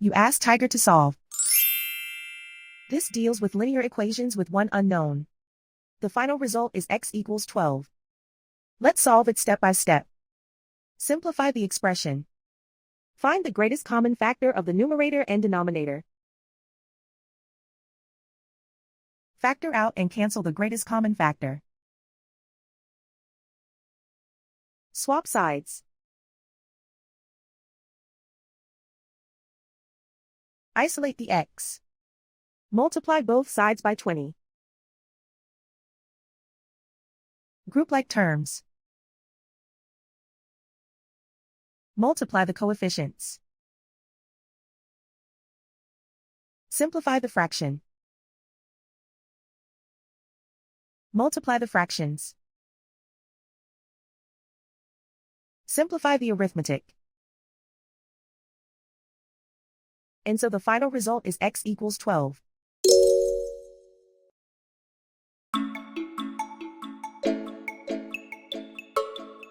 You ask Tiger to solve. This deals with linear equations with one unknown. The final result is x equals 12. Let's solve it step by step. Simplify the expression. Find the greatest common factor of the numerator and denominator. Factor out and cancel the greatest common factor. Swap sides. Isolate the x. Multiply both sides by 20. Group like terms. Multiply the coefficients. Simplify the fraction. Multiply the fractions. Simplify the arithmetic. And so the final result is x equals 12.